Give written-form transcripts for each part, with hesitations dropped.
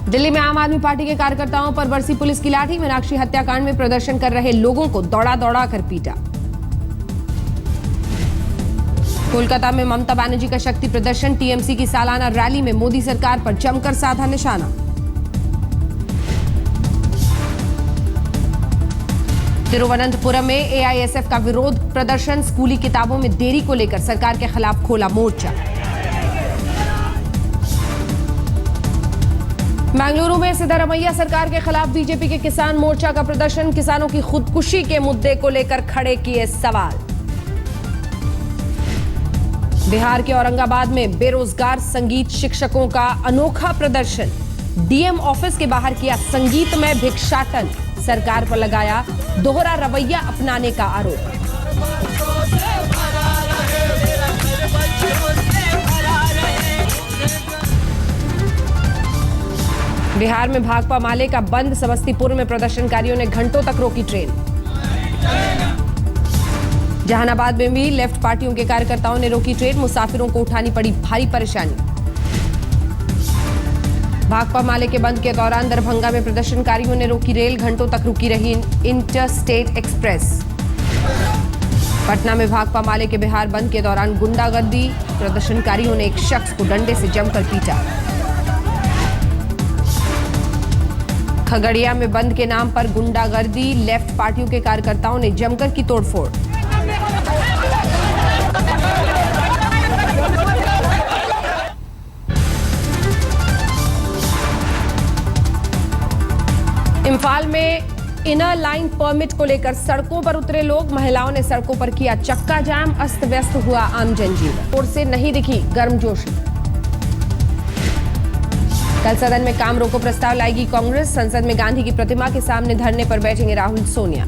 दिल्ली में आम आदमी पार्टी के कार्यकर्ताओं पर बरसी पुलिस की लाठी। मीनाक्षी हत्याकांड में प्रदर्शन कर रहे लोगों को दौड़ा दौड़ा कर पीटा। कोलकाता में ममता बनर्जी का शक्ति प्रदर्शन। टीएमसी की सालाना रैली में मोदी सरकार पर जमकर साधा निशाना। तिरुवनंतपुरम में एआईएसएफ का विरोध प्रदर्शन। स्कूली किताबों में देरी को लेकर सरकार के खिलाफ खोला मोर्चा। बेंगलुरु में सिद्धारमैया सरकार के खिलाफ बीजेपी के किसान मोर्चा का प्रदर्शन। किसानों की खुदकुशी के मुद्दे को लेकर खड़े किए सवाल। बिहार के औरंगाबाद में बेरोजगार संगीत शिक्षकों का अनोखा प्रदर्शन। डीएम ऑफिस के बाहर किया संगीतमय भिक्षाटन। सरकार पर लगाया दोहरा रवैया अपनाने का आरोप। बिहार में भाकपा माले का बंद। समस्तीपुर में प्रदर्शनकारियों ने घंटों तक रोकी ट्रेन। जहानाबाद में भी लेफ्ट पार्टियों के कार्यकर्ताओं ने रोकी ट्रेन। मुसाफिरों को उठानी पड़ी भारी परेशानी। भाकपा माले के बंद के दौरान दरभंगा में प्रदर्शनकारियों ने रोकी रेल। घंटों तक रुकी रही इंटरस्टेट एक्सप्रेस। पटना में भाकपा माले के बिहार बंद के दौरान गुंडागर्दी। प्रदर्शनकारियों ने एक शख्स को डंडे से जमकर पीटा। खगड़िया में बंद के नाम पर गुंडागर्दी। लेफ्ट पार्टियों के कार्यकर्ताओं ने जमकर की तोड़फोड़। इम्फाल में इनर लाइन परमिट को लेकर सड़कों पर उतरे लोग। महिलाओं ने सड़कों पर किया चक्का जाम। अस्त व्यस्त हुआ आम जनजीवन। रोड से नहीं दिखी गर्मजोशी। कल सदन में काम रोको प्रस्ताव लाएगी कांग्रेस। संसद में गांधी की प्रतिमा के सामने धरने पर बैठेंगे राहुल सोनिया।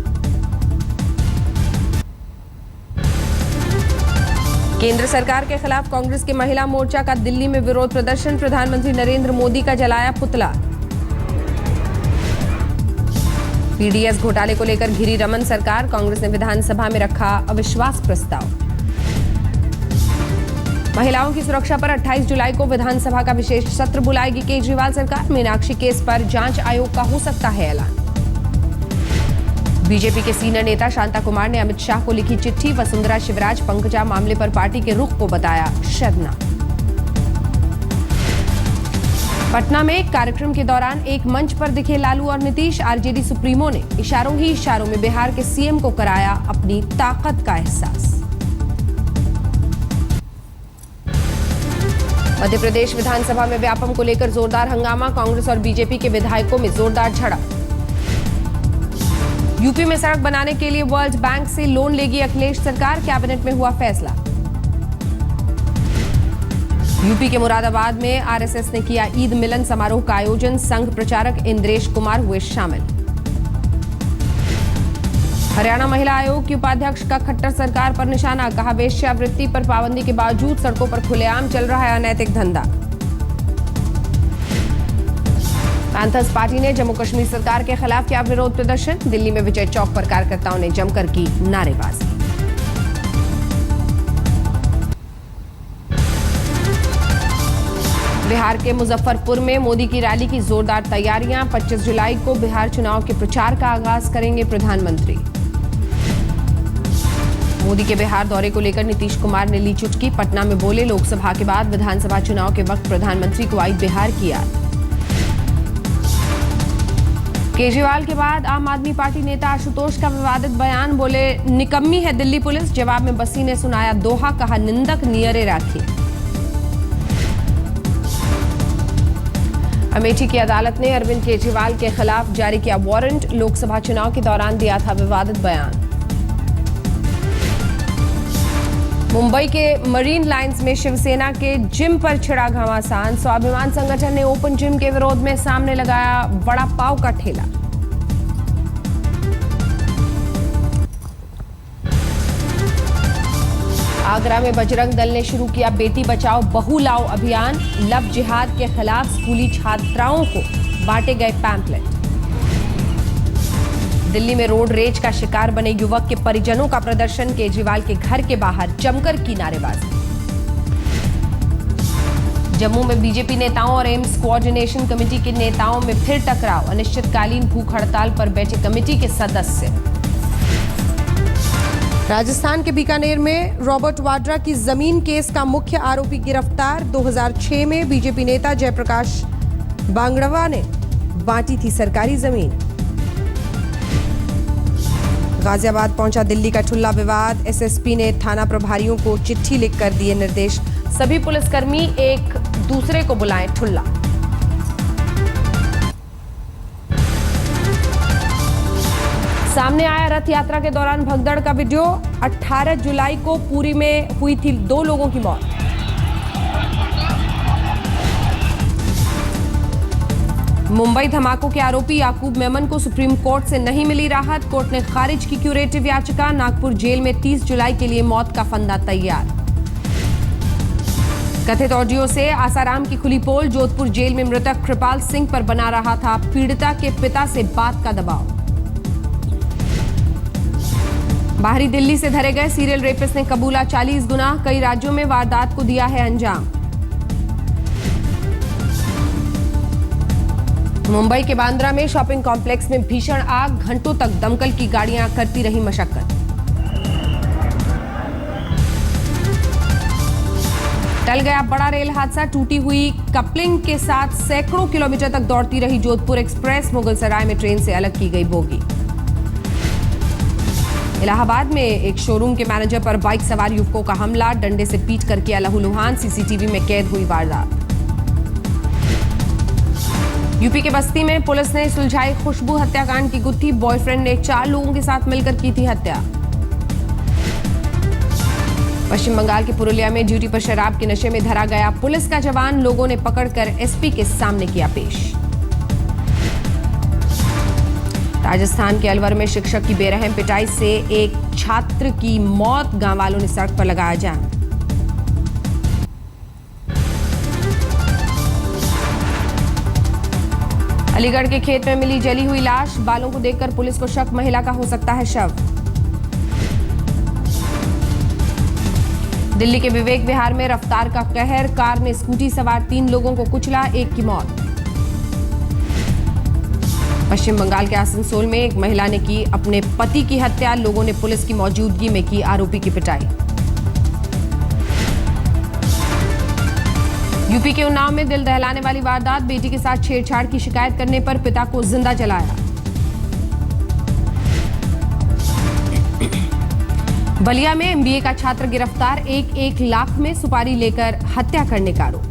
केंद्र सरकार के खिलाफ कांग्रेस के महिला मोर्चा का दिल्ली में विरोध प्रदर्शन। प्रधानमंत्री नरेंद्र मोदी का जलाया पुतला। पीडीएस घोटाले को लेकर घिरी रमन सरकार। कांग्रेस ने विधानसभा में रखा अविश्वास प्रस्ताव। महिलाओं की सुरक्षा पर 28 जुलाई को विधानसभा का विशेष सत्र बुलाएगी केजरीवाल सरकार। मीनाक्षी केस पर जांच आयोग का हो सकता है ऐलान। बीजेपी के सीनियर नेता शांता कुमार ने अमित शाह को लिखी चिट्ठी। वसुंधरा शिवराज पंकजा मामले पर पार्टी के रुख को बताया शर्मनाक। पटना में एक कार्यक्रम के दौरान एक मंच पर दिखे लालू और नीतीश। आरजेडी सुप्रीमो ने इशारों ही इशारों में बिहार के सीएम को कराया अपनी ताकत का एहसास। मध्य प्रदेश विधानसभा में व्यापम को लेकर जोरदार हंगामा। कांग्रेस और बीजेपी के विधायकों में जोरदार झड़प। यूपी में सड़क बनाने के लिए वर्ल्ड बैंक से लोन लेगी अखिलेश सरकार। कैबिनेट में हुआ फैसला। यूपी के मुरादाबाद में आरएसएस ने किया ईद मिलन समारोह का आयोजन। संघ प्रचारक इंद्रेश कुमार हुए शामिल। हरियाणा महिला आयोग की उपाध्यक्ष का खट्टर सरकार पर निशाना। कहा वेश्यावृत्ति पर पाबंदी के बावजूद सड़कों पर खुलेआम चल रहा है अनैतिक धंधा। पैंथर्स पार्टी ने जम्मू कश्मीर सरकार के खिलाफ किया विरोध प्रदर्शन। दिल्ली में विजय चौक पर कार्यकर्ताओं ने जमकर की नारेबाजी। बिहार के मुजफ्फरपुर में मोदी की रैली की जोरदार तैयारियां। 25 जुलाई को बिहार चुनाव के प्रचार का आगाज करेंगे प्रधानमंत्री। मोदी के बिहार दौरे को लेकर नीतीश कुमार ने ली चुटकी। पटना में बोले लोकसभा के बाद विधानसभा चुनाव के वक्त प्रधानमंत्री को आई बिहार की याद। केजरीवाल के बाद आम आदमी पार्टी नेता आशुतोष का विवादित बयान। बोले निकम्मी है दिल्ली पुलिस। जवाब में बसी ने सुनाया दोहा। कहा निंदक नियरे राखिए। अमेठी की अदालत ने अरविंद केजरीवाल के खिलाफ जारी किया वारंट। लोकसभा चुनाव के दौरान दिया था विवादित बयान। मुंबई के मरीन लाइंस में शिवसेना के जिम पर छिड़ा घमासान। स्वाभिमान संगठन ने ओपन जिम के विरोध में सामने लगाया वड़ा पाव का ठेला। आगरा में बजरंग दल ने शुरू किया बेटी बचाओ बहू लाओ अभियान। लव जिहाद के खिलाफ स्कूली छात्राओं को बांटे गए पैम्पलेट। दिल्ली में रोड रेज का शिकार बने युवक के परिजनों का प्रदर्शन। केजरीवाल के घर के बाहर जमकर की नारेबाजी। जम्मू में बीजेपी नेताओं और एम्स कोऑर्डिनेशन कमेटी के नेताओं में फिर टकराव, अनिश्चितकालीन भूख हड़ताल पर बैठे कमेटी के सदस्य। राजस्थान के बीकानेर में रॉबर्ट वाड्रा की जमीन केस का मुख्य आरोपी गिरफ्तार। 2006 में बीजेपी नेता जयप्रकाश बांगड़वा ने बांटी थी सरकारी जमीन। गाजियाबाद पहुंचा दिल्ली का ठुल्ला विवाद। एसएसपी ने थाना प्रभारियों को चिट्ठी लिखकर दिए निर्देश, सभी पुलिसकर्मी एक दूसरे को बुलाएं ठुल्ला। सामने आया रथ यात्रा के दौरान भगदड़ का वीडियो। 18 जुलाई को पुरी में हुई थी 2 लोगों की मौत। मुंबई धमाकों के आरोपी याकूब मेमन को सुप्रीम कोर्ट से नहीं मिली राहत। कोर्ट ने खारिज की क्यूरेटिव याचिका। नागपुर जेल में 30 जुलाई के लिए मौत का फंदा तैयार। कथित ऑडियो से आसाराम की खुली पोल। जोधपुर जेल में मृतक कृपाल सिंह पर बना रहा था पीड़िता के पिता से बात का दबाव। बाहरी दिल्ली से धरे गए सीरियल रेपिस्ट ने कबूला 40 गुनाह। कई राज्यों में वारदात को दिया है अंजाम। मुंबई के बांद्रा में शॉपिंग कॉम्प्लेक्स में भीषण आग। घंटों तक दमकल की गाड़ियां करती रही मशक्कत। टल गया बड़ा रेल हादसा। टूटी हुई कपलिंग के साथ सैकड़ों किलोमीटर तक दौड़ती रही जोधपुर एक्सप्रेस। मुगलसराय में ट्रेन से अलग की गई बोगी। इलाहाबाद में एक शोरूम के मैनेजर पर बाइक सवार युवकों का हमला। डंडे से पीट कर किया लहूलुहान। सीसीटीवी में कैद हुई वारदात। यूपी के बस्ती में पुलिस ने सुलझाई खुशबू हत्याकांड की गुत्थी। बॉयफ्रेंड ने 4 लोगों के साथ मिलकर की थी हत्या। पश्चिम बंगाल के पुरुलिया में ड्यूटी पर शराब के नशे में धरा गया पुलिस का जवान। लोगों ने पकड़कर एसपी के सामने किया पेश। राजस्थान के अलवर में शिक्षक की बेरहम पिटाई से एक छात्र की मौत। गांव वालों ने सड़क पर लगाया जाम। अलीगढ़ के खेत में मिली जली हुई लाश। बालों को देखकर पुलिस को शक, महिला का हो सकता है शव। दिल्ली के विवेक विहार में रफ्तार का कहर। कार ने स्कूटी सवार 3 लोगों को कुचला, एक की मौत। पश्चिम बंगाल के आसनसोल में एक महिला ने की अपने पति की हत्या। लोगों ने पुलिस की मौजूदगी में की आरोपी की पिटाई। यूपी के उन्नाव में दिल दहलाने वाली वारदात। बेटी के साथ छेड़छाड़ की शिकायत करने पर पिता को जिंदा जलाया। बलिया में एमबीए का छात्र गिरफ्तार। 1 लाख में सुपारी लेकर हत्या करने का आरोप।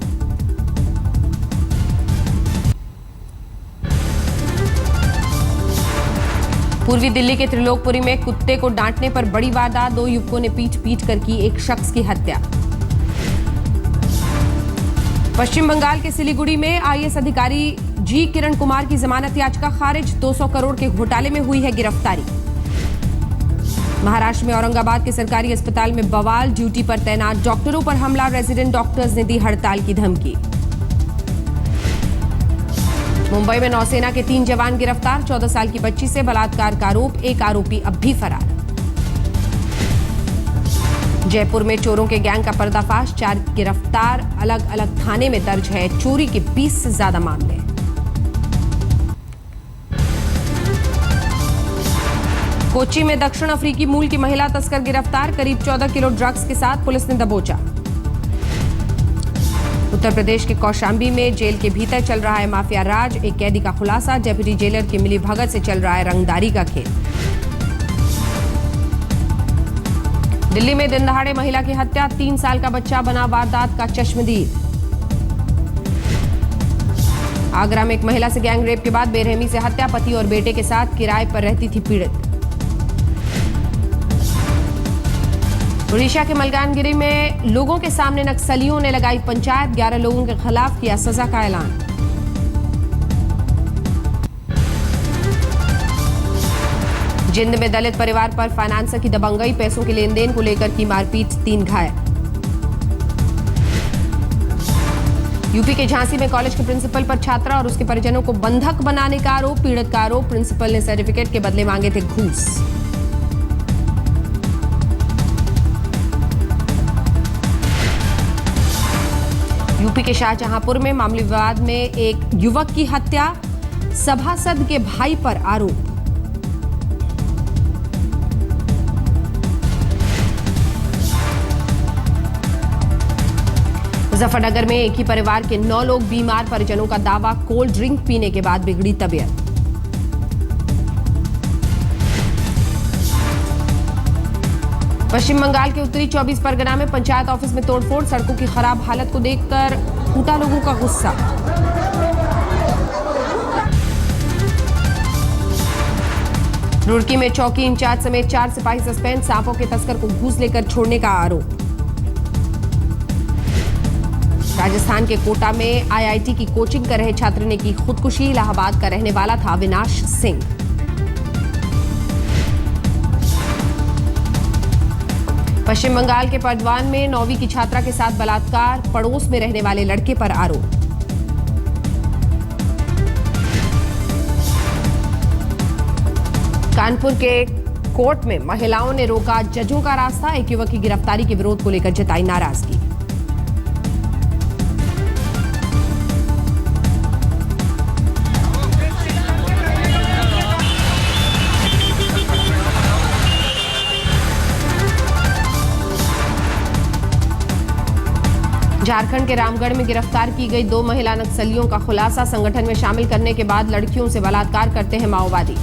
पूर्वी दिल्ली के त्रिलोकपुरी में कुत्ते को डांटने पर बड़ी वारदात। 2 युवकों ने पीट कर की एक शख्स की हत्या। पश्चिम बंगाल के सिलीगुड़ी में आईएएस अधिकारी जी किरण कुमार की जमानत याचिका खारिज। 200 करोड़ के घोटाले में हुई है गिरफ्तारी। महाराष्ट्र में औरंगाबाद के सरकारी अस्पताल में बवाल। ड्यूटी पर तैनात डॉक्टरों पर हमला। रेजिडेंट डॉक्टर्स ने दी हड़ताल की धमकी। मुंबई में नौसेना के 3 जवान गिरफ्तार। 14 साल की बच्ची से बलात्कार का आरोप। एक आरोपी अब भी फरार। जयपुर में चोरों के गैंग का पर्दाफाश। 4 गिरफ्तार। अलग अलग थाने में दर्ज है चोरी के 20 से ज्यादा मामले। कोच्चि में दक्षिण अफ्रीकी मूल की महिला तस्कर गिरफ्तार। करीब 14 किलो ड्रग्स के साथ पुलिस ने दबोचा। उत्तर प्रदेश के कौशाम्बी में जेल के भीतर चल रहा है माफिया राज। एक कैदी का खुलासा। डेप्यूटी जेलर की मिली भगत से चल रहा है रंगदारी का खेल। दिल्ली में दिन दहाड़े महिला की हत्या। 3 साल का बच्चा बना वारदात का चश्मदीद। आगरा में एक महिला से गैंग रेप के बाद बेरहमी से हत्या। पति और बेटे के साथ किराए पर रहती थी पीड़ित। ओडिशा के मलकानगिरी में लोगों के सामने नक्सलियों ने लगाई पंचायत। 11 लोगों के खिलाफ किया सजा का ऐलान। जिंद में दलित परिवार पर फाइनेंसर की दबंगई। पैसों के लेन देन को लेकर की मारपीट। 3 घायल। यूपी के झांसी में कॉलेज के प्रिंसिपल पर छात्रा और उसके परिजनों को बंधक बनाने का आरोप। पीड़ित का आरोप प्रिंसिपल ने सर्टिफिकेट के बदले मांगे थे घूस। यूपी के शाहजहांपुर में मामूली विवाद में एक युवक की हत्या, सभासद के भाई पर आरोप। मुजफ्फरनगर में एक ही परिवार के 9 लोग बीमार, परिजनों का दावा कोल्ड ड्रिंक पीने के बाद बिगड़ी तबीयत। पश्चिम बंगाल के उत्तरी 24 परगना में पंचायत ऑफिस में तोड़फोड़, सड़कों की खराब हालत को देखकर फूटा लोगों का गुस्सा। रुड़की में चौकी इंचार्ज समेत 4 सिपाही सस्पेंड, सांपों के तस्कर को घूस लेकर छोड़ने का आरोप। राजस्थान के कोटा में आईआईटी की कोचिंग कर रहे छात्र ने की खुदकुशी, इलाहाबाद का रहने वाला था अविनाश सिंह। पश्चिम बंगाल के बर्दवान में 9वीं की छात्रा के साथ बलात्कार, पड़ोस में रहने वाले लड़के पर आरोप। कानपुर के कोर्ट में महिलाओं ने रोका जजों का रास्ता, एक युवक की गिरफ्तारी के विरोध को लेकर जताई नाराजगी। झारखंड के रामगढ़ में गिरफ्तार की गई 2 महिला नक्सलियों का खुलासा, संगठन में शामिल करने के बाद लड़कियों से बलात्कार करते हैं माओवादी।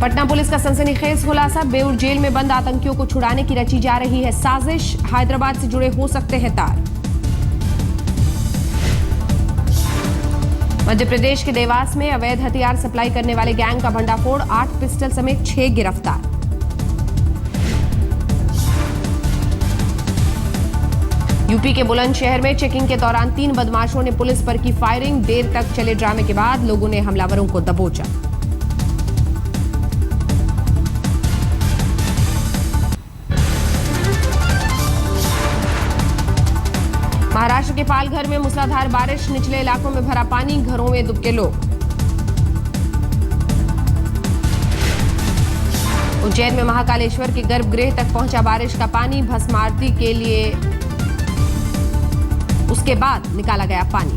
पटना पुलिस का सनसनीखेज खुलासा, बेउर जेल में बंद आतंकियों को छुड़ाने की रची जा रही है साजिश, हैदराबाद से जुड़े हो सकते हैं तार। मध्य प्रदेश के देवास में अवैध हथियार सप्लाई करने वाले गैंग का भंडाफोड़, 8 पिस्टल समेत 6 गिरफ्तार। यूपी के बुलंदशहर में चेकिंग के दौरान 3 बदमाशों ने पुलिस पर की फायरिंग, देर तक चले ड्रामे के बाद लोगों ने हमलावरों को दबोचा। महाराष्ट्र के पालघर में मूसलाधार बारिश, निचले इलाकों में भरा पानी, घरों में दुबके लोग। उज्जैन में महाकालेश्वर के गर्भगृह तक पहुंचा बारिश का पानी, भस्म आरती के लिए उसके बाद निकाला गया पानी।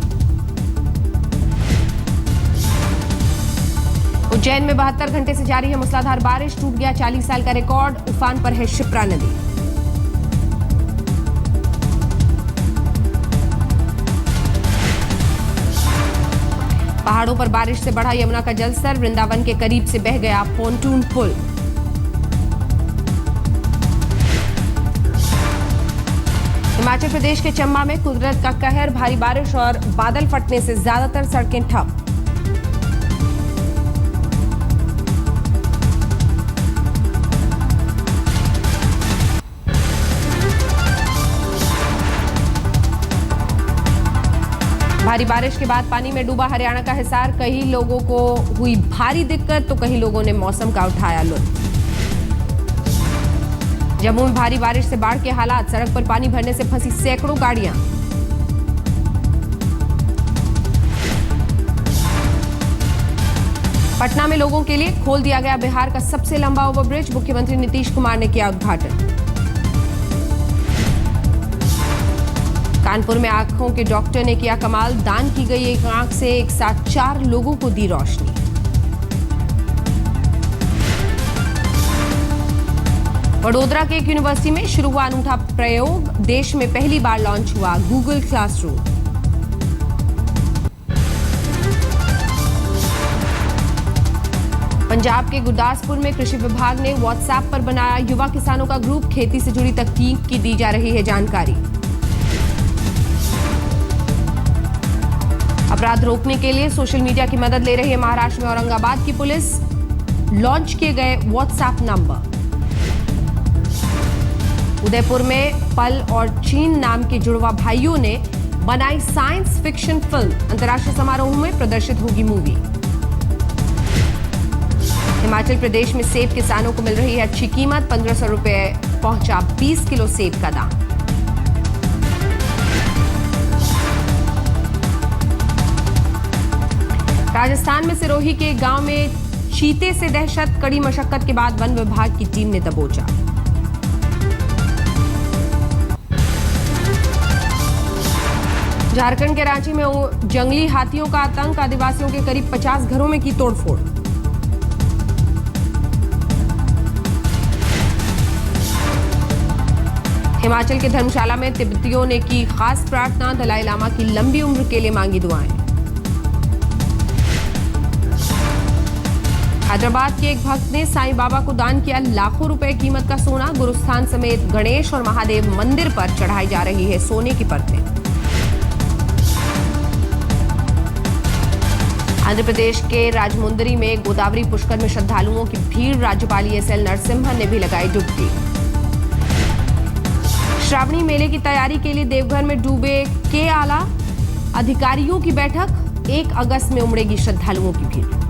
उज्जैन में 72 घंटे से जारी है मूसलाधार बारिश, टूट गया 40 साल का रिकॉर्ड, उफान पर है शिप्रा नदी। पहाड़ों पर बारिश से बढ़ा यमुना का जलस्तर, वृंदावन के करीब से बह गया पोंटून पुल। हिमाचल प्रदेश के चंबा में कुदरत का कहर, भारी बारिश और बादल फटने से ज्यादातर सड़कें ठप। भारी बारिश के बाद पानी में डूबा हरियाणा का हिसार, कई लोगों को हुई भारी दिक्कत तो कई लोगों ने मौसम का उठाया लुत्फ। जम्मू में भारी बारिश से बाढ़ के हालात, सड़क पर पानी भरने से फंसी सैकड़ों गाड़ियां। पटना में लोगों के लिए खोल दिया गया बिहार का सबसे लंबा ओवरब्रिज, मुख्यमंत्री नीतीश कुमार ने किया उद्घाटन। कानपुर में आंखों के डॉक्टर ने किया कमाल, दान की गई एक आंख से एक साथ 4 लोगों को दी रोशनी। वडोदरा के एक यूनिवर्सिटी में शुरू हुआ अनूठा प्रयोग, देश में पहली बार लॉन्च हुआ गूगल क्लासरूम। पंजाब के गुरदासपुर में कृषि विभाग ने व्हाट्सएप पर बनाया युवा किसानों का ग्रुप, खेती से जुड़ी तकनीक की दी जा रही है जानकारी। अपराध रोकने के लिए सोशल मीडिया की मदद ले रही है महाराष्ट्र में औरंगाबाद की पुलिस, लॉन्च किए गए व्हाट्सएप नंबर। उदयपुर में पल और चीन नाम के जुड़वा भाइयों ने बनाई साइंस फिक्शन फिल्म, अंतर्राष्ट्रीय समारोह में प्रदर्शित होगी मूवी। हिमाचल प्रदेश में सेब किसानों को मिल रही है अच्छी कीमत, 1500 रुपए पहुंचा 20 किलो सेब का दाम। राजस्थान में सिरोही के गांव में चीते से दहशत, कड़ी मशक्कत के बाद वन विभाग की टीम ने दबोचा। झारखंड के रांची में जंगली हाथियों का आतंक, आदिवासियों के करीब 50 घरों में की तोड़फोड़। हिमाचल के धर्मशाला में तिब्बतियों ने की खास प्रार्थना, दलाई लामा की लंबी उम्र के लिए मांगी दुआएं। हैदराबाद के एक भक्त ने साईं बाबा को दान किया लाखों रुपए कीमत का सोना। गुरुस्थान समेत गणेश और महादेव मंदिर पर चढ़ाई जा रही है सोने की परतें। आंध्र प्रदेश के राजमुंदरी में गोदावरी पुष्कर में श्रद्धालुओं की भीड़, राज्यपाल ESL नरसिम्हन ने भी लगाई डुबकी। श्रावणी मेले की तैयारी के लिए देवघर में डूबे के आला अधिकारियों की बैठक, 1 अगस्त में उमड़ेगी श्रद्धालुओं की भीड़।